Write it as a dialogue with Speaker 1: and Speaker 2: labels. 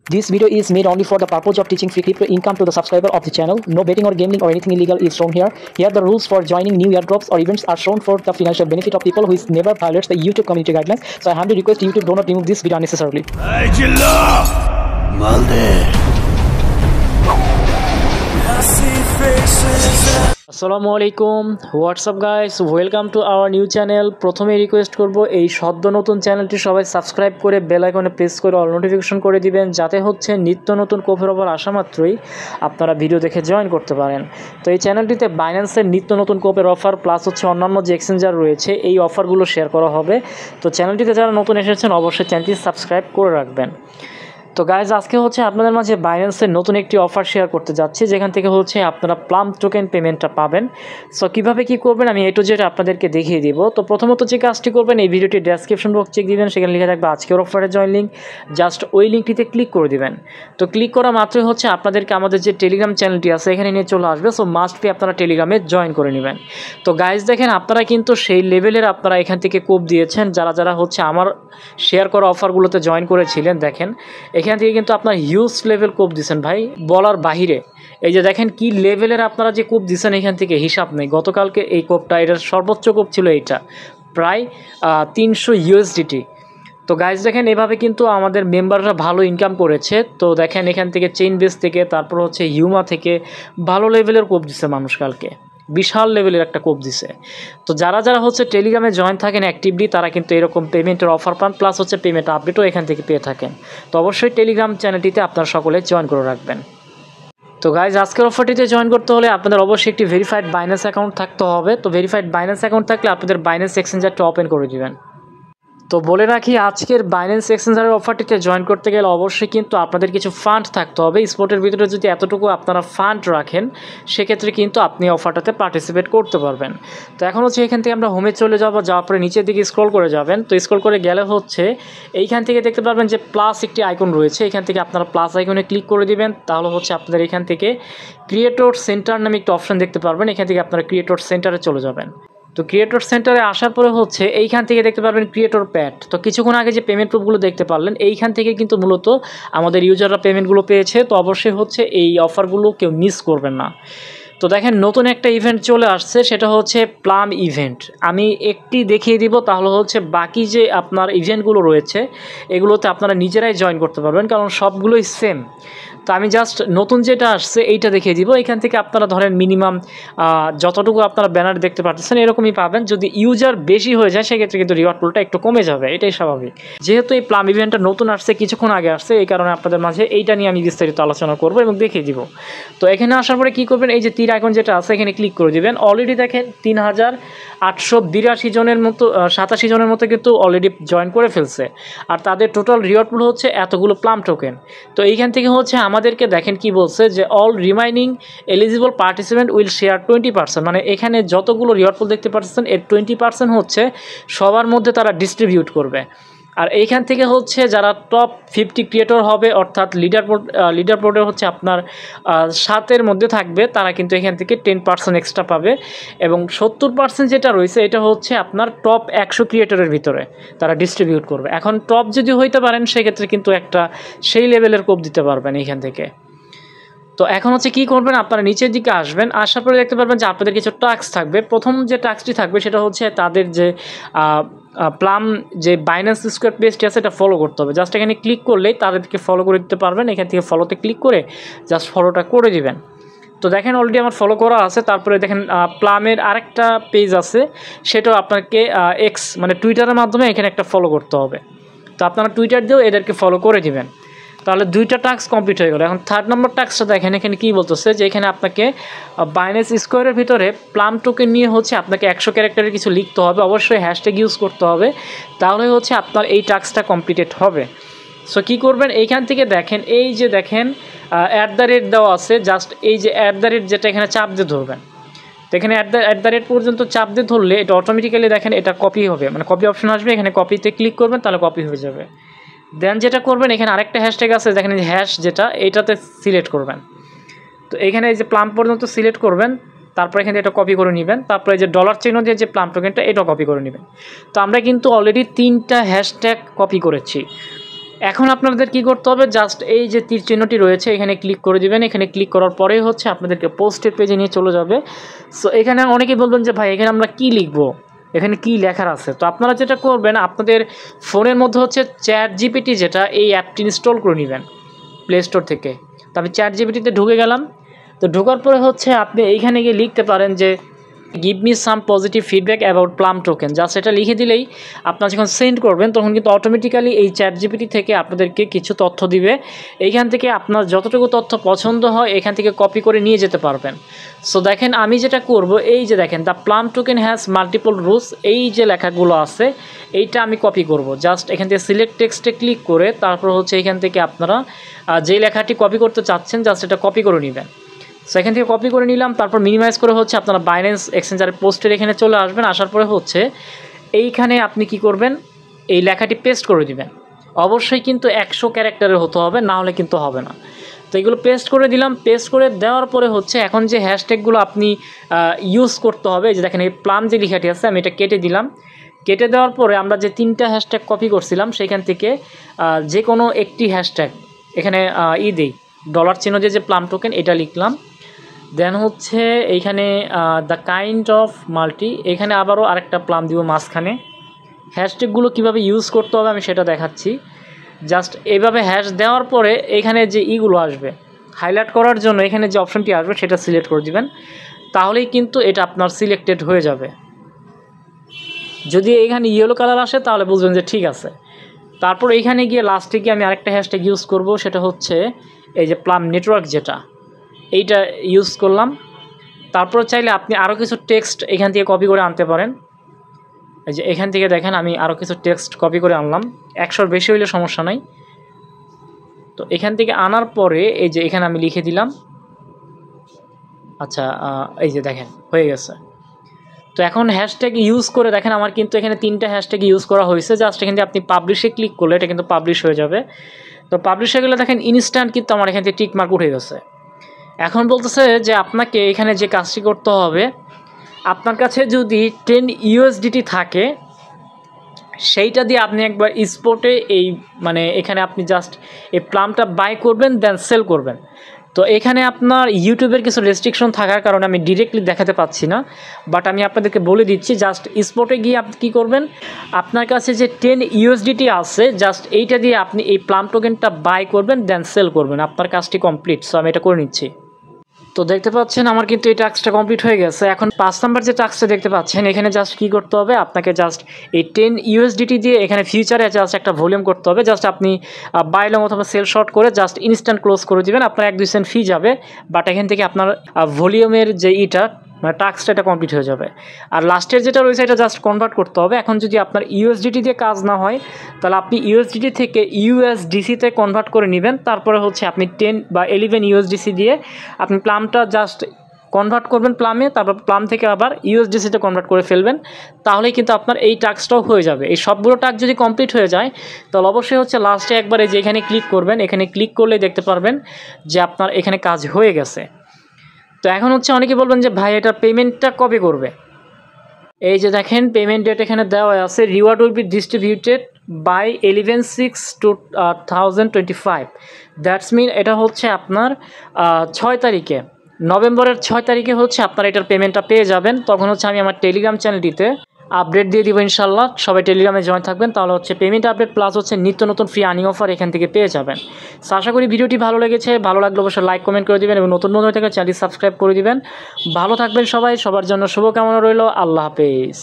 Speaker 1: This video is made only for the purpose of teaching free crypto income to the subscriber of the channel. No betting or gambling or anything illegal is shown here. Here the rules for joining new airdrops or events are shown for the financial benefit of people who is never violates the YouTube community guidelines. So I humbly request YouTube do not remove this video unnecessarily. আসসালামু আলাইকুম, WhatsApp guys, welcome to our new channel. প্রথমে request করব এই সদ্য নতুন চ্যানেলটি সবাই subscribe করে বেল আইকনে প্রেস করে অল নোটিফিকেশন করে দিবেন, যাতে হচ্ছে নিত্য নতুন কোপের অফার আসা মাত্রই আপনারা ভিডিও দেখে জয়েন করতে পারেন। তো এই চ্যানেলটিতে বাইন্যান্সের নিত্য নতুন কোপের অফার প্লাস হচ্ছে অন্যান্য যে এক্সচেঞ্জার রয়েছে এই অফারগুলো শেয়ার করা হবে। তো চ্যানেলটিতে যারা নতুন এসেছেন অবশ্যই চ্যানেলটি সাবস্ক্রাইব করে রাখবেন। তো গাইজ, আজকে হচ্ছে আপনাদের মাঝে বাইন্যান্সের নতুন একটি অফার শেয়ার করতে যাচ্ছি, যেখান থেকে হচ্ছে আপনারা প্লাম টোকেন পেমেন্টটা পাবেন। সো কীভাবে কী করবেন আমি A to Z আপনাদেরকে দেখিয়ে দিব। তো প্রথমত যে কাজটি করবেন, এই ভিডিওটি ডেসক্রিপশন বক্স চেক দিবেন, সেখানে লিখে থাকবে আজকের অফারের জয়েন লিঙ্ক। জাস্ট ওই লিঙ্কটিতে ক্লিক করে দিবেন। তো ক্লিক করা মাত্রই হচ্ছে আপনাদেরকে আমাদের যে টেলিগ্রাম চ্যানেলটি আছে এখানে নিয়ে চলে আসবে। সো মাস্ট বি আপনারা টেলিগ্রামে জয়েন করে নেবেন। তো গাইজ দেখেন, আপনারা কিন্তু সেই লেভেলের আপনারা এখান থেকে কোপ দিয়েছেন, যারা হচ্ছে আমার শেয়ার করা অফারগুলোতে জয়েন করেছিলেন। দেখেন এখান থেকে কিন্তু আপনার হিউজ লেভেল কোপ দিচ্ছেন ভাই, বলার বাহিরে। এই যে দেখেন কি লেভেলের আপনারা যে কোপ দিচ্ছেন, এখান থেকে হিসাব নেই। গতকালকে এই কোপটা, এটার সর্বোচ্চ কোপ ছিল এইটা, প্রায় 300 USDT। তো গাইজ দেখেন, এভাবে কিন্তু আমাদের মেম্বাররা ভালো ইনকাম করেছে। তো দেখেন এখান থেকে চেইন বেস থেকে, তারপর হচ্ছে হিউমা থেকে ভালো লেভেলের কোপ দিচ্ছে মানুষ, কালকে বিশাল লেভেলের একটা কোপ দিছে। তো যারা হচ্ছে টেলিগ্রামে জয়েন থাকেন অ্যাক্টিভলি, তারা কিন্তু এরকম পেমেন্টের অফার পান, প্লাস হচ্ছে পেমেন্ট আপডেটও এখান থেকে পেয়ে থাকেন। তো অবশ্যই টেলিগ্রাম চ্যানেলটিতে আপনারা সকলে জয়েন করে রাখবেন। তো গাইজ, আজকের অফারটিতে জয়েন করতে হলে আপনাদের অবশ্যই একটি ভেরিফাইড বাইন্যান্স অ্যাকাউন্ট থাকতে হবে। তো ভেরিফাইড বাইন্যান্স অ্যাকাউন্ট থাকলে আপনাদের বাইন্যান্স এক্সচেঞ্জারটা ওপেন করে দিবেন। তো বলে রাখি, আজকের বাইন্যান্স এক্সচেঞ্জারের অফারটিতে জয়েন করতে গেলে অবশ্যই কিন্তু আপনাদের কিছু ফান্ড থাকতে হবে। স্পটের ভিতরে যদি এতটুকু আপনারা ফান্ড রাখেন, সেক্ষেত্রে কিন্তু আপনি অফারটাতে পার্টিসিপেট করতে পারবেন। তো এখন হচ্ছে এখান থেকে আমরা হোমে চলে যাবো, যাওয়ার পরে নিচের দিকে স্ক্রল করে যাবেন। তো স্ক্রল করে গেলে হচ্ছে এইখান থেকে দেখতে পারবেন যে প্লাস একটি আইকন রয়েছে, এখান থেকে আপনারা প্লাস আইকনে ক্লিক করে দিবেন। তাহলে হচ্ছে আপনাদের এখান থেকে ক্রিয়েটর সেন্টার নামে একটা অপশন দেখতে পারবেন, এখান থেকে আপনারা ক্রিয়েটর সেন্টারে চলে যাবেন। তো ক্রিয়েটর সেন্টারে আসার পরে হচ্ছে এইখান থেকে দেখতে পারবেন ক্রিয়েটর প্যাড। তো কিছুক্ষণ আগে যে পেমেন্ট প্রুফগুলো দেখতে পারলেন, এইখান থেকে কিন্তু মূলত আমাদের ইউজাররা পেমেন্টগুলো পেয়েছে। তো অবশ্যই হচ্ছে এই অফারগুলো কেউ মিস করবেন না। তো দেখেন নতুন একটা ইভেন্ট চলে আসছে, সেটা হচ্ছে প্লাম ইভেন্ট। আমি একটি দেখিয়ে দিব, তাহলে হচ্ছে বাকি যে আপনার ইভেন্টগুলো রয়েছে এগুলোতে আপনারা নিজেরাই জয়েন করতে পারবেন, কারণ সবগুলোই সেম। তো আমি জাস্ট নতুন যেটা আসছে এইটা দেখিয়ে দিব। এখান থেকে আপনারা ধরেন মিনিমাম যতটুকু আপনারা ব্যানার দেখতে পাচ্ছেন এরকমই পাবেন। যদি ইউজার বেশি হয়ে যায় সেক্ষেত্রে কিন্তু রিওয়ার্ড পুলটা একটু কমে যাবে, এটাই স্বাভাবিক। যেহেতু এই প্লাম ইভেন্টটা নতুন আসছে, কিছুক্ষণ আগে আসছে, এই কারণে আপনাদের মাঝে এইটা নিয়ে আমি বিস্তারিত আলোচনা করবো এবং দেখিয়ে দিব। তো এখানে আসার পরে কী করবেন, এই যে তীর আইকন যেটা আছে এখানে ক্লিক করে দিবেন। অলরেডি দেখেন 3882 জনের মতো 87 জনের মতো কিন্তু অলরেডি জয়েন করে ফেলছে। আর তাদের টোটাল রিওয়ার্ড পুল হচ্ছে এতগুলো প্লাম টোকেন। তো এইখান থেকে হচ্ছে আমাদেরকে দেখেন কি বলছে, যে all remaining eligible participant will share 20%। মানে এখানে যতগুলো রিওয়ার্ড পুল দেখতে পাচ্ছেন এর 20% হচ্ছে সবার মধ্যে তারা ডিস্ট্রিবিউট করবে। আর এইখান থেকে হচ্ছে যারা টপ 50 ক্রিয়েটর হবে, অর্থাৎ লিডার বোর্ডে হচ্ছে আপনার 7-এর মধ্যে থাকবে, তারা কিন্তু এখান থেকে 10% এক্সট্রা পাবে। এবং 70% যেটা রয়েছে এটা হচ্ছে আপনার টপ 100 ক্রিয়েটরের ভিতরে তারা ডিস্ট্রিবিউট করবে। এখন টপ যদি হইতে পারেন সেক্ষেত্রে কিন্তু একটা সেই লেভেলের কোপ দিতে পারবেন এইখান থেকে। তো এখন হচ্ছে কী করবেন, আপনারা নিচের দিকে আসবেন, আসার পরে দেখতে পারবেন যে আপনাদের কিছু টাস্ক থাকবে। প্রথম যে টাস্কটি থাকবে সেটা হচ্ছে তাদের যে প্লাম যে বাইন্যান্স স্কোয়ার পেজটি আছে এটা ফলো করতে হবে। জাস্ট এখানে ক্লিক করলেই তাদেরকে ফলো করে দিতে পারবেন। এখান থেকে ফলোতে ক্লিক করে জাস্ট ফলোটা করে দিবেন। তো দেখেন অলরেডি আমার ফলো করা আছে। তারপরে দেখেন প্লামের আরেকটা পেজ আছে, সেটাও আপনাকে এক্স মানে টুইটারের মাধ্যমে এখানে একটা ফলো করতে হবে। তো আপনারা টুইটার দিয়েও এদেরকে ফলো করে দিবেন। তাহলে 2টা টাস্ক কমপ্লিট হয়ে গেল। এখন 3rd নম্বর টাস্কটা দেখেন, এখানে কী বলতেছে যে এখানে আপনাকে বাইন্যান্স স্কোয়ারের ভিতরে প্লাম টোকেন নিয়ে হচ্ছে আপনাকে 100 ক্যারেক্টারের কিছু লিখতে হবে, অবশ্যই হ্যাশট্যাগ ইউজ করতে হবে, তাহলে হচ্ছে আপনার এই টাস্কটা কমপ্লিটেড হবে। সো কী করবেন, এইখান থেকে দেখেন এই যে দেখেন @ দেওয়া আছে, জাস্ট এই যে @ যেটা এখানে চাপ দিয়ে ধরবেন। তো এখানে @ পর্যন্ত চাপ দিয়ে ধরলে এটা অটোমেটিক্যালি দেখেন এটা কপি হবে, মানে কপি অপশন আসবে, এখানে কপিতে ক্লিক করবেন তাহলে কপি হয়ে যাবে। দেন যেটা করবেন, এখানে আরেকটা হ্যাশট্যাগ আছে দেখেন, যে হ্যাশ যেটা এইটাতে সিলেক্ট করবেন। তো এখানে এই যে প্লাম পর্যন্ত সিলেক্ট করবেন, তারপর এখানে এটা কপি করে নেবেন। তারপরে যে ডলার চিহ্ন দিয়ে যে প্লাম টোকেনটা এটা কপি করে নেবেন। তো আমরা কিন্তু অলরেডি 3টা হ্যাশট্যাগ কপি করেছি। এখন আপনাদের কি করতে হবে, জাস্ট এই যে তীর চিহ্নটি রয়েছে এখানে ক্লিক করে দিবেন। এখানে ক্লিক করার পরেই হচ্ছে আপনাদেরকে পোস্টের পেজে নিয়ে চলে যাবে। সো এখানে অনেকেই বলবেন যে ভাই এখানে আমরা কি লিখবো, এখানে কি লেখার আছে। তো আপনারা যেটা করবেন, আপনাদের ফোনের মধ্যে হচ্ছে চ্যাট জিপিটি, যেটা এই অ্যাপটি ইনস্টল করে নেবেন প্লে স্টোর থেকে। তো আমি চ্যাট জিপিটিতে ঢুকে গেলাম। তো ঢোকার পরে হচ্ছে আপনি এইখানে গিয়ে লিখতে পারেন যে give me some positive feedback about plum token. Just এটা লিখে দিলেই আপনারা যখন সেন্ড করবেন তখন কিন্তু অটোমেটিক্যালি এই চ্যাট জিপিটি থেকে আপনাদেরকে কিছু তথ্য দিবে। এইখান থেকে আপনার যতটুকু তথ্য পছন্দ হয় এখান থেকে কপি করে নিয়ে যেতে পারবেন। সো দেখেন আমি যেটা করব, এই যে দেখেন the plum token has multiple rules, এই যে লেখাগুলো আছে এইটা আমি কপি করব। জাস্ট এখান থেকে সিলেক্ট টেক্সটে ক্লিক করে তারপর হচ্ছে এখান থেকে আপনারা যে লেখাটি কপি করতে চাচ্ছেন জাস্ট এটা কপি করে নেবেন। সো এখান থেকে কপি করে নিলাম, তারপর মিনিমাইজ করে হচ্ছে আপনারা বাইন্যান্স এক্সচেঞ্জারের পোস্টের এখানে চলে আসবেন। আসার পরে হচ্ছে এইখানে আপনি কি করবেন, এই লেখাটি পেস্ট করে দিবেন। অবশ্যই কিন্তু 100 ক্যারেক্টারের হতে হবে, না হলে কিন্তু হবে না। তো এগুলো পেস্ট করে দিলাম। পেস্ট করে দেওয়ার পরে হচ্ছে এখন যে হ্যাশট্যাগুলো আপনি ইউজ করতে হবে, যে দেখেন এই প্লাম যে লেখাটি আছে আমি এটা কেটে দিলাম। কেটে দেওয়ার পরে আমরা যে 3টা হ্যাশট্যাগ কপি করছিলাম সেখান থেকে যে কোনো একটি হ্যাশট্যাগ এখানে দিই, ডলার চিহ্ন যে প্লাম টোকেন এটা লিখলাম। দেন হচ্ছে এইখানে দ্য কাইন্ড অফ মাল্টি, এখানে আবারও আরেকটা প্লাম দিব মাঝখানে। হ্যাশট্যাগুলো কীভাবে ইউজ করতে হবে আমি সেটা দেখাচ্ছি। জাস্ট এইভাবে হ্যাশ দেওয়ার পরে এখানে যে ইগুলো আসবে হাইলাইট করার জন্য এখানে যে অপশনটি আসবে সেটা সিলেক্ট করে দিবেন, তাহলেই কিন্তু এটা আপনার সিলেক্টেড হয়ে যাবে। যদি এখানে ইয়েলো কালার আসে তাহলে বুঝবেন যে ঠিক আছে। তারপর এইখানে গিয়ে লাস্টে গিয়ে আমি আরেকটা হ্যাশট্যাগ ইউজ করব, সেটা হচ্ছে এই যে প্লাম নেটওয়ার্ক, যেটা এইটা ইউজ করলাম। তারপর চাইলে আপনি আরও কিছু টেক্সট এখান থেকে কপি করে আনতে পারেন। এই যে এখান থেকে দেখেন আমি আরও কিছু টেক্সট কপি করে আনলাম, 100-র বেশি হইলে সমস্যা নাই। তো এখান থেকে আনার পরে এই যে এখানে আমি লিখে দিলাম। আচ্ছা এই যে দেখেন হয়ে গেছে। তো এখন হ্যাশট্যাগ ইউজ করে দেখেন আমার কিন্তু এখানে 3টা হ্যাশট্যাগ ইউজ করা হয়েছে। জাস্ট এখান থেকে আপনি পাবলিশে ক্লিক করলে এটা কিন্তু পাবলিশ হয়ে যাবে। তো পাবলিশ হয়ে গেলে দেখেন ইনস্ট্যান্ট কিন্তু আমার এখান থেকে টিক মার্ক উঠে গেছে। এখন বলতেছে যে আপনাকে এখানে যে কাজটি করতে হবে, আপনার কাছে যদি 10 USDT থাকে সেইটা দিয়ে আপনি একবার স্পটে এই মানে এখানে আপনি জাস্ট এই প্লামটা বাই করবেন, দেন সেল করবেন। তো এখানে আপনার ইউটিউবের কিছু রেস্ট্রিকশন থাকার কারণে আমি ডিরেক্টলি দেখাতে পাচ্ছি না, বাট আমি আপনাদেরকে বলে দিচ্ছি। জাস্ট স্পটে গিয়ে আপনি কী করবেন, আপনার কাছে যে 10 USDT আছে জাস্ট এইটা দিয়ে আপনি এই প্লাম টোকেনটা বাই করবেন, দেন সেল করবেন, আপনার কাজটি কমপ্লিট। সো আমি এটা করে নিচ্ছি। তো দেখতে পাচ্ছেন আমার কিন্তু এই টাস্কটা কমপ্লিট হয়ে গেছে। এখন 5 নাম্বার যে টাস্কটা দেখতে পাচ্ছেন এখানে জাস্ট কী করতে হবে, আপনাকে জাস্ট এই 10 USDT দিয়ে এখানে ফিউচারে জাস্ট একটা ভলিউম করতে হবে। জাস্ট আপনি বাই লং অথবা সেল শর্ট করে জাস্ট ইনস্ট্যান্ট ক্লোজ করে দেবেন। আপনার 1-2 সেন্ট ফি যাবে, বাট এখান থেকে আপনার ভলিউমের যে মানে টাস্কটা এটা কমপ্লিট হয়ে যাবে। আর লাস্টের যেটা রয়েছে এটা জাস্ট কনভার্ট করতে হবে। এখন যদি আপনার USDT দিয়ে কাজ না হয় তাহলে আপনি USDT থেকে USDC-তে কনভার্ট করে নেবেন। তারপরে হচ্ছে আপনি 10 বা 11 USDC দিয়ে আপনি প্লামটা জাস্ট কনভার্ট করবেন প্লামে, তারপর প্লাম থেকে আবার USDC-তে কনভার্ট করে ফেলবেন। তাহলেই কিন্তু আপনার এই টাস্কটাও হয়ে যাবে। এই সবগুলো টাস্ক যদি কমপ্লিট হয়ে যায় তাহলে অবশ্যই হচ্ছে লাস্টে একবারে যে এখানে ক্লিক করবেন, এখানে ক্লিক করলেই দেখতে পারবেন যে আপনার এখানে কাজ হয়ে গেছে। তো এখন হচ্ছে অনেকে বলবেন যে ভাই এটা পেমেন্টটা কবে করবে। এই যে দেখেন পেমেন্ট ডেট এখানে দেওয়া আছে, reward will be distributed by 11/6/2025। That's mean এটা হচ্ছে আপনার 6 তারিখে, নভেম্বরের 6 তারিখে হচ্ছে আপনারা এটার পেমেন্টটা পেয়ে যাবেন। তখন হচ্ছে আমি আমার টেলিগ্রাম চ্যানেলটিতে আপডেট দিয়ে দিব ইনশাল্লাহ। সবাই টেলিগ্রামে জয়েন থাকবেন, তাহলে হচ্ছে পেমেন্ট আপডেট প্লাস হচ্ছে নিত্য নতুন ফ্রি আর্নিং অফার এখান থেকে পেয়ে যাবেন। সো আশা করি ভিডিওটি ভালো লেগেছে, ভালো লাগলে অবশ্যই লাইক কমেন্ট করে দিবেন এবং নতুন বন্ধু থেকে চ্যানেলটি সাবস্ক্রাইব করে দিবেন। ভালো থাকবেন সবাই, সবার জন্য শুভকামনা রইল। আল্লাহ হাফেজ।